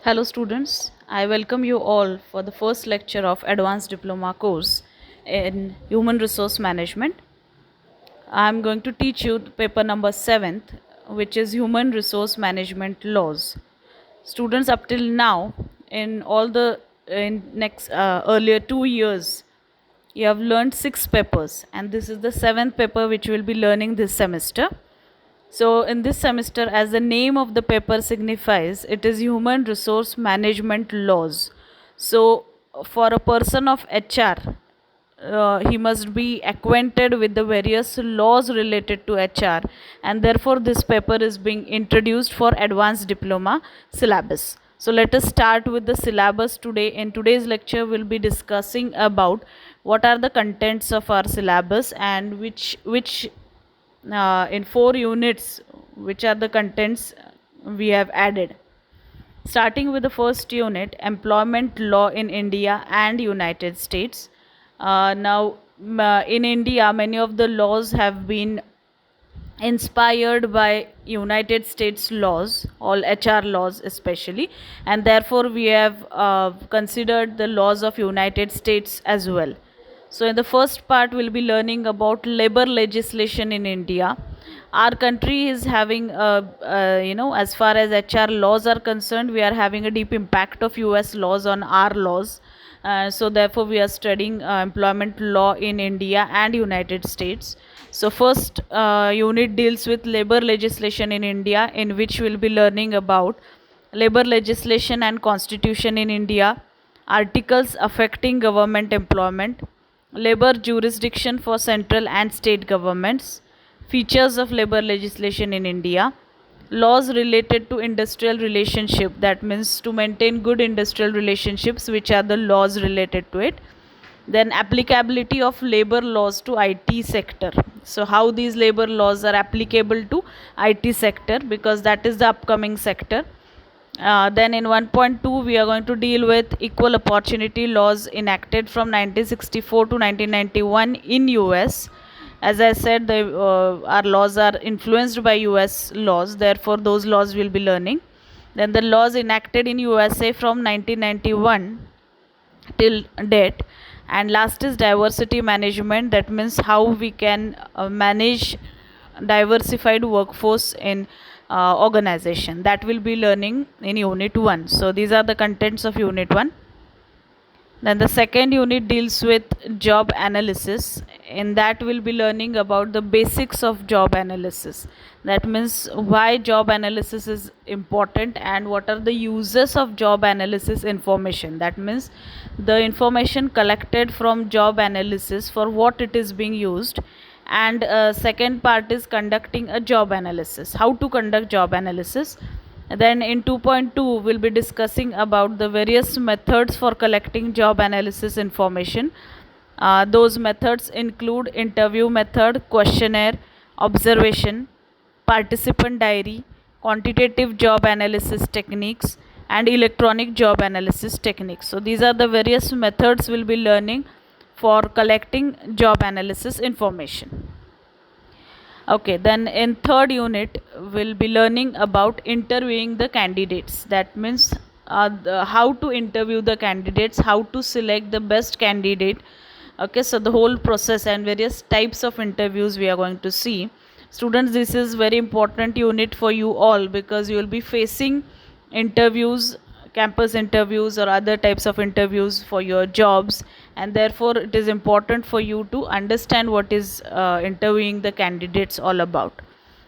Hello students, I welcome you all for the first lecture of Advanced Diploma course in Human Resource Management. I am going to teach you paper number 7th, which is Human Resource Management Laws. Students, up till now, in all the earlier 2 years, you have learned 6 papers, and this is the 7th paper which you will be learning this semester. So, in this semester, as the name of the paper signifies, it is Human Resource Management Laws. So, for a person of HR, he must be acquainted with the various laws related to HR, and therefore, this paper is being introduced for advanced diploma syllabus. So, let us start with the syllabus today. In today's lecture, we'll be discussing about what are the contents of our syllabus and which in 4 units which are the contents we have added, starting with the first unit, employment law in India and United States. In India, many of the laws have been inspired by United States laws, all HR laws especially, and therefore we have considered the laws of United States as well. So in the first part we'll be learning about labor legislation in India. Our country is having as far as HR laws are concerned, we are having a deep impact of US laws on our laws. So therefore we are studying employment law in India and United States. So first unit deals with labor legislation in India, in which we'll be learning about labor legislation and constitution in India, articles affecting government employment, labor jurisdiction for central and state governments, features of labor legislation in India, laws related to industrial relationship, that means to maintain good industrial relationships, which are the laws related to it. Then applicability of labor laws to IT sector. So how these labor laws are applicable to IT sector, because that is the upcoming sector. Then in 1.2 we are going to deal with equal opportunity laws enacted from 1964 to 1991 in US. As I said, our laws are influenced by US laws, therefore those laws we'll be learning. Then the laws enacted in USA from 1991 till date. And last is diversity management, that means how we can manage diversified workforce in organization. That will be learning in unit 1. So these are the contents of unit 1. Then the second unit deals with job analysis. In that we'll be learning about the basics of job analysis. That means why job analysis is important and what are the uses of job analysis information. That means the information collected from job analysis, for what it is being used. And second part is conducting a job analysis, how to conduct job analysis. Then in 2.2 we'll be discussing about the various methods for collecting job analysis information. Those methods include interview method, questionnaire, observation, participant diary, quantitative job analysis techniques, and electronic job analysis techniques. So these are the various methods we'll be learning for collecting job analysis information. Okay, then in third unit we'll be learning about interviewing the candidates. That means how to interview the candidates, how to select the best candidate. Okay, so the whole process and various types of interviews we are going to see. Students, this is very important unit for you all, because you will be facing interviews, campus interviews or other types of interviews for your jobs, and therefore it is important for you to understand what is interviewing the candidates all about.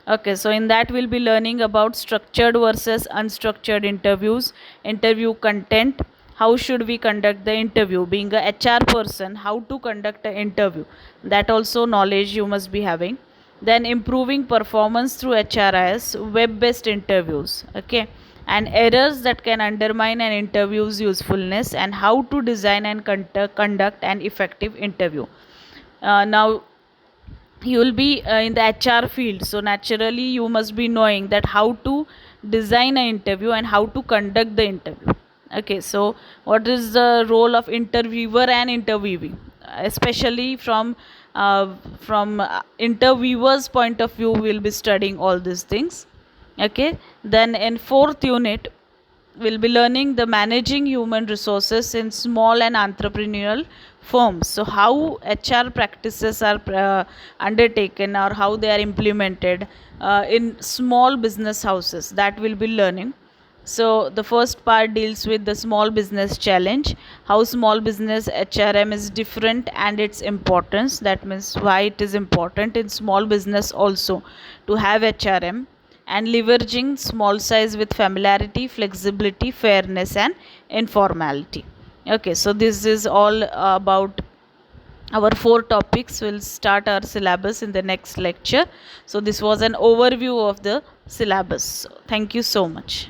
Okay, so in that we'll be learning about structured versus unstructured interviews, interview content, how should we conduct the interview, being a HR person, how to conduct an interview, that also knowledge you must be having. Then improving performance through HRIS, web based interviews. Okay, and errors that can undermine an interview's usefulness, and how to design and conduct an effective interview. Now you will be in the HR field, so naturally you must be knowing that how to design an interview and how to conduct the interview. Okay, so what is the role of interviewer and interviewee, especially from interviewer's point of view we'll be studying all these things. Okay, then in fourth unit we'll be learning the managing human resources in small and entrepreneurial firms. So how HR practices are undertaken or how they are implemented in small business houses, that we'll be learning. So the first part deals with the small business challenge, how small business HRM is different and its importance. That means why it is important in small business also to have HRM, and leveraging small size with familiarity, flexibility, fairness, and informality. Okay, so this is all about our 4 topics. We'll start our syllabus in the next lecture. So this was an overview of the syllabus. Thank you so much.